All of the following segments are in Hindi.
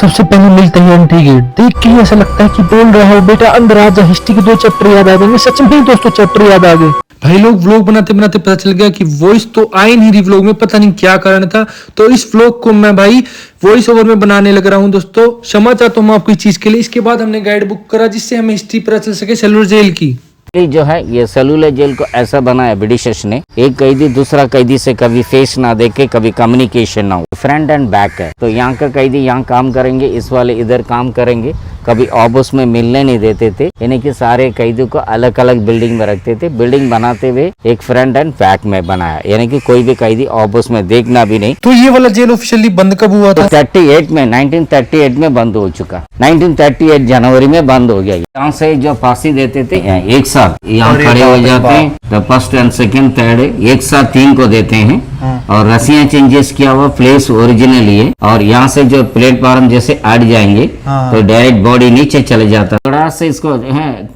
सबसे पहले मिलता है एंट्री गेट। देख के ही ऐसा लगता है कि बोल रहा हो बेटा अंदर आ जा, हिस्ट्री के 2 चैप्टर याद आ जाएंगे। सच में ही दोस्तों चैप्टर याद आ गए। भाई लोग व्लॉग बनाते बनाते पता चल गया कि वॉइस तो आई नहीं रही व्लॉग में, पता नहीं क्या कारण था। तो इस व्लॉग को मैं भाई वॉइस ओवर में बनाने लग रहा हूँ दोस्तों। क्षमा चाहता हूँ आपकी चीज के लिए। इसके बाद हमने गाइड बुक करा जिससे हमें हिस्ट्री पता चल सके सेलुलर जेल की। जो है ये सेलुलर जेल को ऐसा बनाया ब्रिटिशर्स ने, एक कैदी दूसरा कैदी से कभी फेस ना देखे, कभी कम्युनिकेशन ना हो। फ्रंट एंड बैक है, तो यहाँ का कैदी यहाँ काम करेंगे, इस वाले इधर काम करेंगे। कभी आपस में मिलने नहीं देते थे, यानी कि सारे कैदियों को अलग अलग बिल्डिंग में रखते थे। बिल्डिंग बनाते हुए एक फ्रंट एंड बैक में बनाया, यानी कि कोई भी कैदी आपस में देखना भी नहीं। तो ये वाला जेल ऑफिशियली बंद कब हुआ था? 38 में 1938 में बंद हो चुका। 1938 जनवरी में बंद हो गया। यहाँ से जो फांसी देते थे एक साथ यहाँ खड़े हो जाते हैं, तो फर्स्ट एंड सेकंड थर्ड एक साथ 3 को देते हैं। और रस्सियां चेंजेस किया हुआ, प्लेस ओरिजिनली है। और यहाँ से जो प्लेटफॉर्म जैसे अट जाएंगे तो डायरेक्ट बॉडी नीचे चले जाता। थोड़ा से इसको है,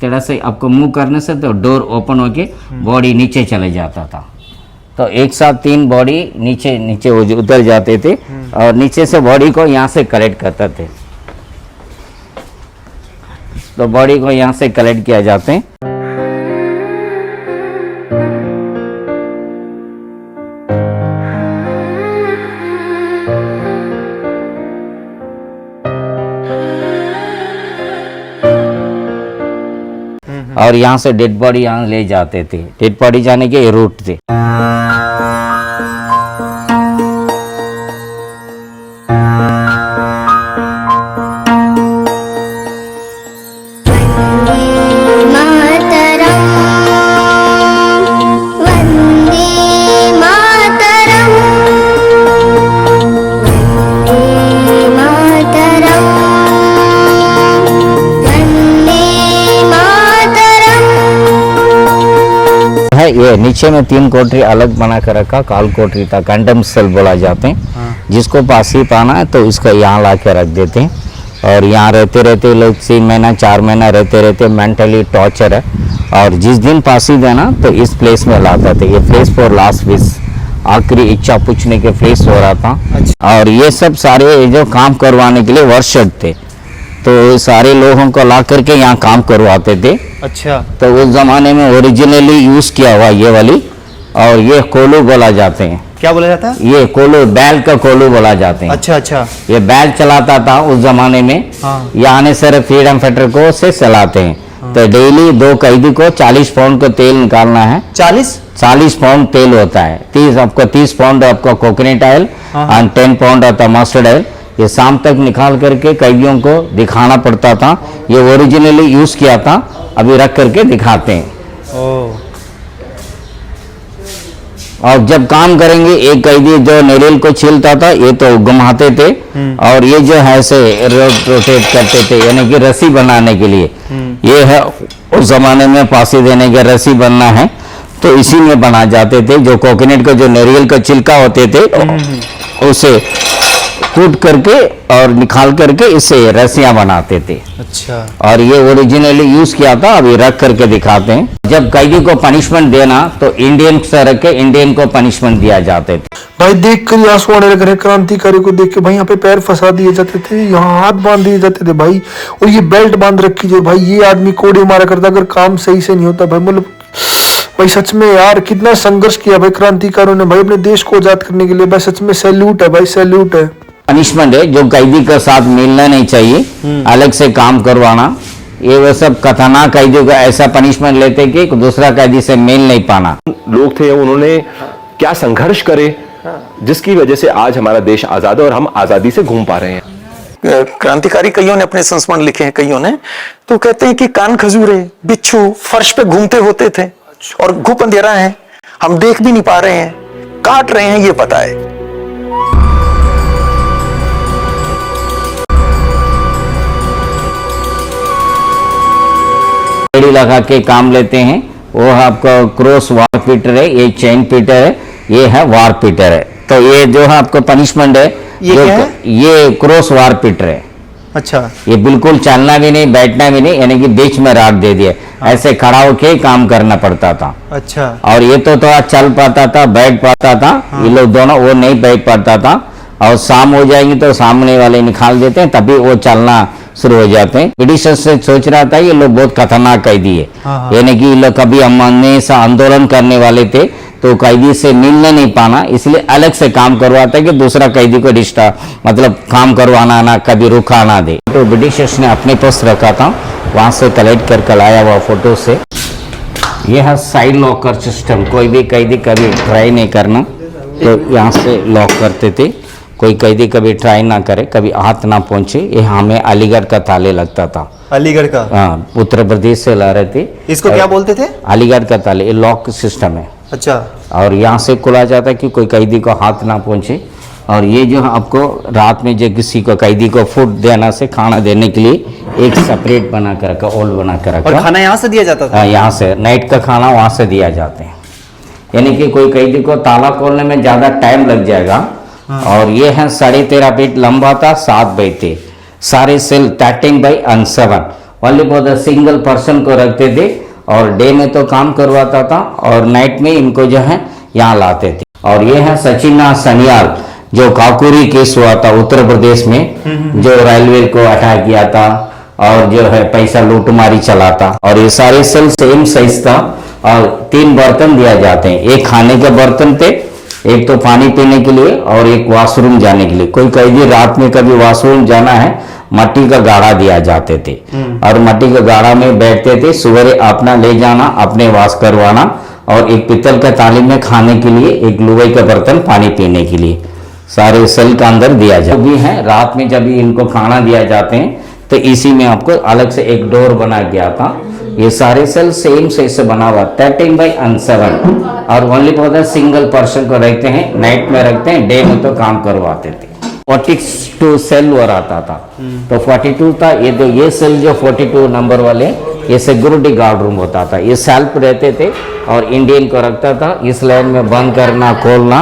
थोड़ा से आपको मूव करने से तो डोर ओपन होके बॉडी नीचे चले जाता था। तो एक साथ 3 बॉडी नीचे नीचे उतर जाते थे और नीचे से बॉडी को यहाँ से कलेक्ट करते थे। तो बॉडी को यहाँ से कलेक्ट किया जाते हैं। और यहाँ से डेड बॉडी यहाँ ले जाते थे। डेड बॉडी जाने के रूट थे। ये नीचे में 3 कोठरी अलग बना कर रखा, काल कोठरी था, कंडम सेल बोला जाते हैं। जिसको फांसी पाना है तो इसको यहाँ ला के रख देते हैं। और यहाँ रहते रहते लोग 3 महीना 4 महीना रहते रहते मेंटली टॉर्चर है। और जिस दिन फांसी देना तो इस प्लेस में लाता था। ये प्लेस फॉर लास्ट विश, आखिरी इच्छा पूछने के प्लेस हो रहा था। और ये सब सारे जो काम करवाने के लिए वर्कशॉप थे, तो सारे लोगों को ला करके यहाँ काम करवाते थे। अच्छा। तो उस जमाने में ओरिजिनली यूज किया हुआ ये वाली, और ये कोलू बोला जाते हैं। क्या बोला जाता है? ये कोलू, बैल का कोलू बोला जाते हैं। अच्छा अच्छा। ये बैल चलाता था उस जमाने में। ये आने से फ्रीडम फाइटर को से चलाते हैं। तो डेली 2 कैदी को 40 पाउंड का तेल निकालना है। 40 पाउंड तेल होता है। 30 पाउंड आपका कोकोनट ऑयल और 10 पाउंड आता मस्टर्ड ऑयल। ये शाम तक निकाल करके कैदियों को दिखाना पड़ता था। ये ओरिजिनली यूज किया था, अभी रख करके दिखाते हैं। और जब काम करेंगे एक कैदी जो नेरियल को छीलता था, ये तो घुमाते थे। और ये जो है से रोटेट करते थे, यानी कि रस्सी बनाने के लिए। ये है उस जमाने में फांसी देने के रस्सी बनना है तो इसी में बना जाते थे। जो कोकोनट का जो नेरियल का छिलका होते थे उसे कूट करके और निकाल करके इससे रस्सियां बनाते थे। अच्छा। और ये ओरिजिनली यूज किया था, अभी रख करके दिखाते हैं। जब कैदी को पनिशमेंट देना तो इंडियन से रख के इंडियन को पनिशमेंट दिया जाते थे। भाई देख कर आंसू आने लग रहे, क्रांतिकारी को देख के। भाई यहाँ पे पैर फंसा दिए जाते थे, यहाँ हाथ बांध दिए जाते थे भाई। और ये बेल्ट बांध रखी जो भाई, ये आदमी कोड़े मारा करता अगर काम सही से नहीं होता भाई। मतलब भाई सच में यार कितना संघर्ष किया भाई क्रांतिकारियों ने भाई अपने देश को आजाद करने के लिए। भाई सच में सैल्यूट है भाई, सैल्यूट है। पनिशमेंट है जो कैदी के साथ मिलना नहीं चाहिए, अलग से काम करवाना। ये वो सब खतरनाक कैदियों का ऐसा पनिशमेंट लेते कि दूसरा कैदी से मिल नहीं पाना। लोग थे, उन्होंने क्या संघर्ष करे जिसकी वजह से आज हमारा देश आजाद है और हम आजादी से घूम पा रहे हैं। क्रांतिकारी कईयों ने अपने संस्मरण लिखे हैं, कईयों ने तो कहते हैं कि कान खजूरे बिच्छू फर्श पे घूमते होते थे और घुप अंधेरा है, हम देख भी नहीं पा रहे हैं, काट रहे हैं ये पता है। लगा के काम लेते हैं। वो आपका क्रॉस वार पीटर है, ये चेन पीटर है, ये है वार पीटर है। तो ये जो है आपको पनिशमेंट है, ये क्रॉस वार पीटर है। अच्छा। ये बिल्कुल चलना भी नहीं, बैठना भी नहीं, यानी कि बीच में राख दे दिया। ऐसे खड़ा होके काम करना पड़ता था। अच्छा। और ये तो थोड़ा चल पाता था, बैठ पाता था। ये लोग दोनों वो नहीं बैठ पाता था। और शाम हो जाएगी तो सामने वाले निकाल देते हैं, तभी वो चलना शुरू हो जाते हैं। ब्रिटिशर्स से सोच रहा था ये लोग बहुत खतरनाक कैदी है, यानी कि ये लोग कभी हमेशा आंदोलन करने वाले थे, तो कैदी से मिलने नहीं पाना, इसलिए अलग से काम करवाता है कि दूसरा कैदी को डिस्टर्ब मतलब काम करवाना ना, कभी रुका ना दे। तो ब्रिटिशर्स ने अपने पास रखा था, वहां से कलेक्ट कर लाया हुआ फोटो से। यह है साइड लॉकर सिस्टम, कोई भी कैदी कभी ट्राई नहीं करना, तो यहाँ से लॉक करते थे, कोई कैदी कभी ट्राई ना करे, कभी हाथ ना पहुंचे। ये हमें अलीगढ़ का ताले लगता था, अलीगढ़ का? हाँ, उत्तर प्रदेश से ला रहे थे। इसको क्या बोलते थे? अलीगढ़ का ताले, ये लॉक सिस्टम है। अच्छा। और यहाँ से खुला जाता है कि कोई कैदी को हाथ ना पहुंचे। और ये जो आपको रात में जो किसी को कैदी को फूड देना से खाना देने के लिए एक सेपरेट बना कर रखा, ओल बना कर रखा। और खाना यहाँ से दिया जाता था? यहाँ से नाइट का खाना वहाँ से दिया जाते हैं, यानी कि कोई कैदी को ताला खोलने में ज़्यादा टाइम लग जाएगा। और ये है 13.5 फीट लंबा था, 7 बाई थे, सारे cell 13/7 only for the single person को रखते थे। और डे में तो काम करवाता था और नाइट में इनको जो है यहाँ लाते थे। और ये है सचिना सनियाल, जो काकुरी केस हुआ था उत्तर प्रदेश में, जो रेलवे को अटैक किया था और जो है पैसा लूटमारी चलाता। और ये सारे सेल सेम साइज था और 3 बर्तन दिया जाते हैं, एक खाने के बर्तन थे, एक तो पानी पीने के लिए और एक वॉशरूम जाने के लिए। कोई कैदी रात में कभी वॉशरूम जाना है, मट्टी का गाड़ा दिया जाते थे और मट्टी का गाड़ा में बैठते थे, सुबह अपना ले जाना, अपने वाश करवाना। और एक पित्तल का थाली में खाने के लिए, एक लोहे का बर्तन पानी पीने के लिए, सारे सेल का अंदर दिया जाता भी है। रात में जब इनको खाना दिया जाते हैं तो इसी में आपको अलग से एक डोर बना गया था। ये सारे सेल सेम साइज से बना हुआ 13/7 और only for the single person को रखते हैं, नाइट में रखते हैं, डे में तो काम करवाते थे। 42 सेल वो रहता था, तो 42 था ये। तो ये सेल जो 42 नंबर वाले, ये सिक्योरिटी गार्ड रूम होता था, ये सेल्फ रहते थे और इंडियन को रखता था। इस लाइन में बंद करना खोलना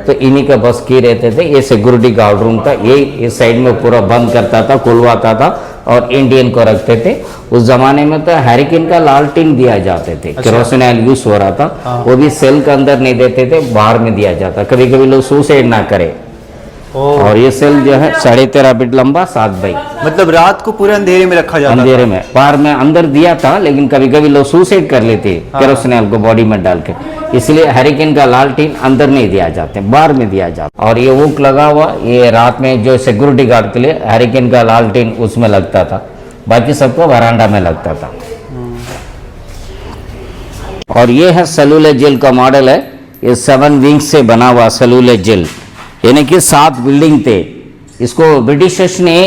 तो इन्हीं का बस की रहते थे। ये सिक्योरिटी गार्ड रूम था, ये इस साइड में पूरा बंद करता था, खुलवाता था और इंडियन को रखते थे। उस जमाने में तो हैरिकेन का लालटेन दिया जाते थे, केरोसिन ऑयल यूज हो रहा था, वो भी सेल के अंदर नहीं देते थे, बाहर में दिया जाता। कभी कभी लोग सुसाइड ना करे। और ये सेल जो है 13.5 फीट लंबा, 7 बाई, मतलब रात को पूरे अंधेरे में रखा जाता अंधेरे में। बाहर में अंदर दिया था, लेकिन कभी कभी लोग सुसाइड कर लेते केरोसिन ऑयल को बॉडी में डाल के, इसलिए हैरिकेन का लालटेन अंदर नहीं दिया जाते, बाहर में दिया जाता। और ये हुक लगा हुआ, ये रात में जो सिक्योरिटी गार्ड के लिए हैरिकेन का लालटेन उसमें लगता था, बाकी सबको वरांडा में लगता था। और ये है सेलुलर जेल का मॉडल है, ये 7 विंग्स से बना हुआ सेलुलर जेल, यानी कि 7 बिल्डिंग थे। इसको ब्रिटिशर्स ने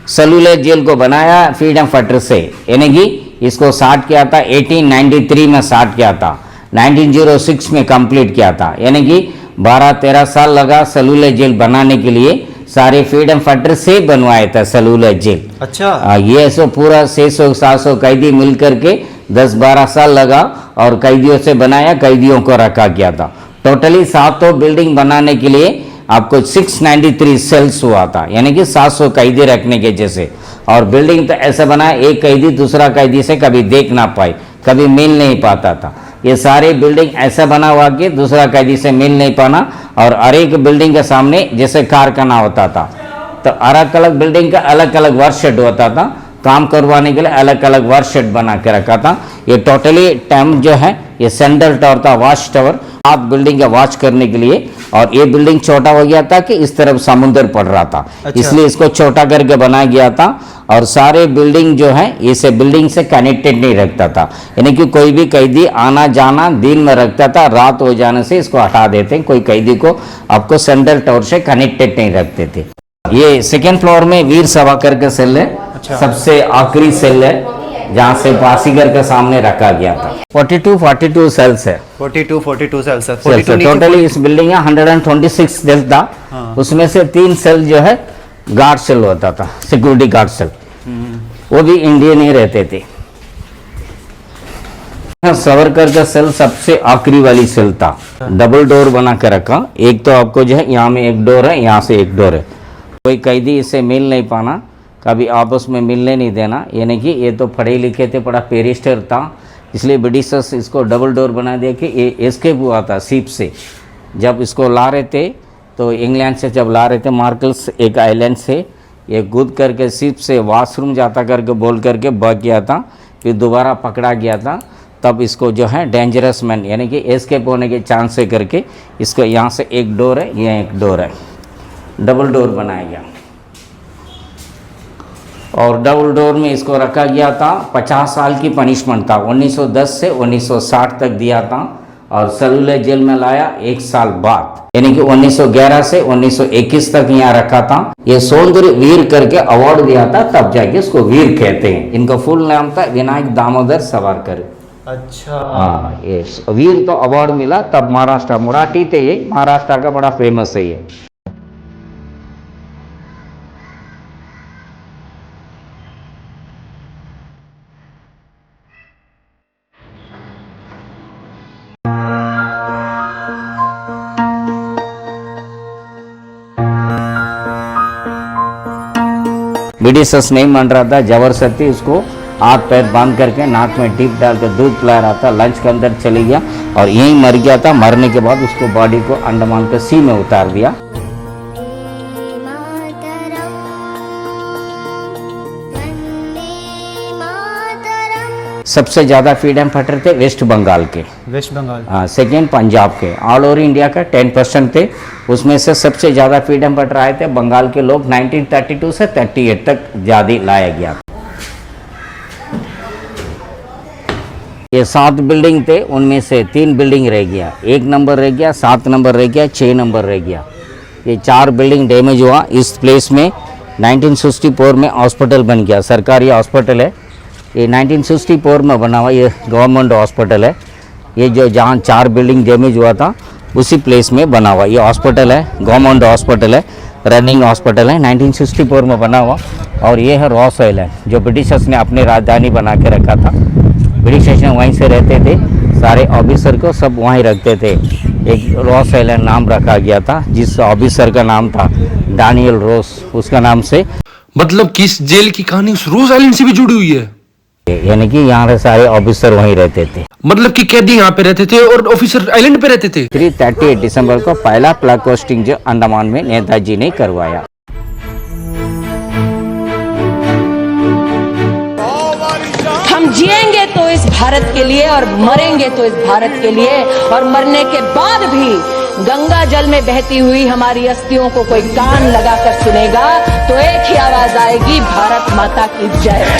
सेलुलर जेल को बनाया फ्रीडम फाइटर से, यानी कि इसको स्टार्ट किया था 1893 में स्टार्ट किया था, 1906 में कंप्लीट किया था, यानी कि 12-13 साल लगा सेलुलर जेल बनाने के लिए। सारे फ्रीडम फाइटर से बनवाया था सेलुलर जेल। अच्छा। ये सो पूरा 600-700 कैदी मिल करके 10-12 साल लगा और कैदियों से बनाया, कैदियों को रखा गया था। टोटली 700 बिल्डिंग बनाने के लिए आपको 693 सेल्स हुआ था, यानी कि 700 कैदी रखने के जैसे। और बिल्डिंग तो ऐसा बनाया, एक कैदी दूसरा कैदी से कभी देख ना पाए, कभी मिल नहीं पाता था। ये सारे बिल्डिंग ऐसा बना हुआ कि दूसरा कैदी से मिल नहीं पाना। और हर एक बिल्डिंग के सामने जैसे कारखाना होता था, तो अलग अलग बिल्डिंग का अलग अलग वर्क शेड होता था, काम करवाने के लिए अलग अलग वर्क शेड बना के रखा था। ये टोटली टाइम जो है, ये सेंट्रल टावर था, वॉच टावर, 7 बिल्डिंग का वॉच करने के लिए। और ये बिल्डिंग छोटा हो गया था कि इस तरफ समुद्र पड़ रहा था, इसलिए इसको छोटा करके बनाया गया था। और सारे बिल्डिंग जो है इसे बिल्डिंग से कनेक्टेड नहीं रखता था, यानी कि कोई भी कैदी आना जाना दिन में रखता था, रात हो जाने से इसको हटा देते। कोई कैदी को आपको सेंट्रल टावर से कनेक्टेड नहीं रखते थे। ये 2nd फ्लोर में वीर सभा करके सेल है, सबसे आखिरी सेल है, जहाँ से बासीगर के सामने रखा गया था। 42 सेल्स है, 42 सेल्स है। टोटली इस बिल्डिंग में 126 सेल था। उसमें से 3 सेल जो है गार्ड सेल होता था, सिक्योरिटी गार्ड सेल, वो भी इंडियन ही रहते थे। सावरकर का सेल सबसे आखिरी वाली सेल था, डबल डोर बना कर रखा। एक तो आपको जो है यहाँ में एक डोर है, यहाँ से एक डोर है, कोई कैदी इससे मिल नहीं पाना, कभी आपस में मिलने नहीं देना, यानी कि ये तो पढ़े लिखे थे, बड़ा पेरिस्टर था, इसलिए ब्रिटिशर्स इसको डबल डोर बना दिया कि ये एस्केप हुआ था शिप से। जब इसको ला रहे थे तो इंग्लैंड से जब ला रहे थे मार्कल्स एक आइलैंड से, ये कूद करके शिप से वॉशरूम जाता करके बोल करके भाग गया था, फिर दोबारा पकड़ा गया था। तब इसको जो है डेंजरस मैन यानी कि एस्केप होने के चांस से करके इसको यहाँ से एक डोर है, ये एक डोर है, डबल डोर बनाया गया और डबल डोर में इसको रखा गया था। 50 साल की पनिशमेंट था, 1910 से 1960 तक दिया था और सेलुलर जेल में लाया 1 साल बाद, यानी कि 1911 से 1921 तक यहाँ रखा था। ये सौंदर्य वीर करके अवार्ड दिया था, तब जाके इसको वीर कहते हैं। इनका फुल नाम था विनायक दामोदर सावरकर। अच्छा। हाँ, ये वीर तो अवार्ड मिला तब। महाराष्ट्र मराठी थे ये, महाराष्ट्र का बड़ा फेमस है ये। ब्रिटिशर्स नहीं मान रहा था, जबरदस्ती उसको हाथ पैर बांध करके नाक में टिप डाल कर दूध पिला रहा था। लंच के अंदर चली गया और यहीं मर गया था। मरने के बाद उसको बॉडी को अंडमान के सी में उतार दिया। सबसे ज़्यादा फ्रीडम फाइटर थे वेस्ट बंगाल के, वेस्ट बंगाल। हाँ, सेकेंड पंजाब के। ऑल ओवर इंडिया का 10% थे, उसमें से सबसे ज़्यादा फ्रीडम फाइटर आए थे बंगाल के लोग। 1932 से 38 तक ज़्यादा लाया गया। ये 7 बिल्डिंग थे, उनमें से 3 बिल्डिंग रह गया, 1 नंबर रह गया, 7 नंबर रह गया, 6 नंबर रह गया। ये 4 बिल्डिंग डैमेज हुआ। इस प्लेस में 1964 में हॉस्पिटल बन गया, सरकारी हॉस्पिटल है। ये 1964 में बना हुआ ये गवर्नमेंट हॉस्पिटल है। ये जो जहाँ 4 बिल्डिंग डैमेज हुआ था उसी प्लेस में बना हुआ ये हॉस्पिटल है, गवर्नमेंट हॉस्पिटल है, रनिंग हॉस्पिटल है, 1964 में बना हुआ। और ये है रॉस आइलैंड, जो ब्रिटिशर्स ने अपनी राजधानी बना के रखा था। ब्रिटिशर्स वहीं से रहते थे, सारे ऑफिसर को सब वहीं रखते थे। एक रॉस आइलैंड नाम रखा गया था, जिस ऑफिसर का नाम था डैनियल रॉस, उसका नाम से। मतलब कि इस जेल की कहानी उस रोज आइलैंड से भी जुड़ी हुई है, यानी कि यहाँ पे सारे ऑफिसर वहीं रहते थे। मतलब कि कैदी यहाँ पे रहते थे और ऑफिसर आइलैंड पे रहते थे। 38 दिसंबर को पहला फ्लैग होस्टिंग जो अंडमान में नेताजी ने करवाया। हम जिएंगे तो इस भारत के लिए और मरेंगे तो इस भारत के लिए, और मरने के बाद भी गंगा जल में बहती हुई हमारी अस्थियों को कोई कान लगाकर सुनेगा तो एक ही आवाज आएगी, भारत माता की जय।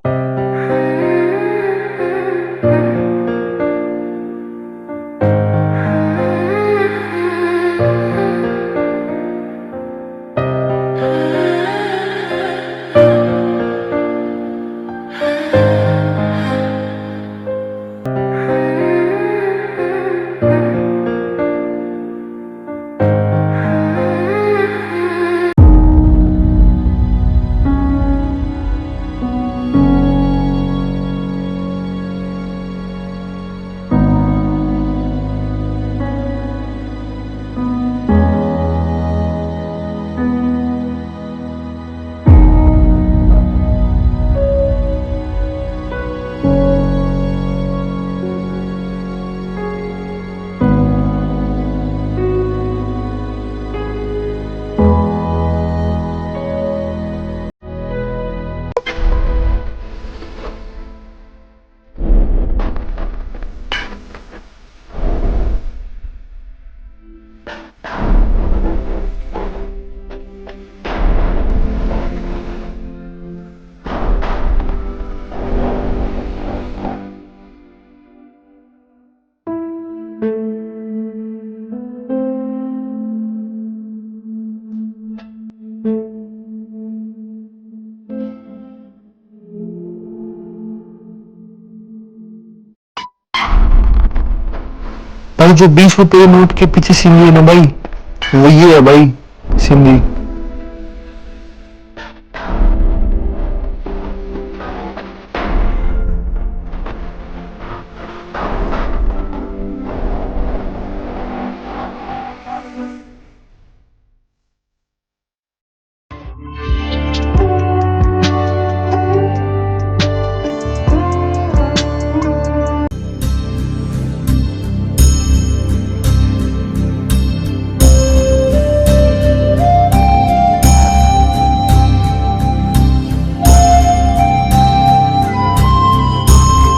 भाई जो 20 रुपए नोट के पीछे सिंधी है ना भाई, वो ये है भाई सिंधी।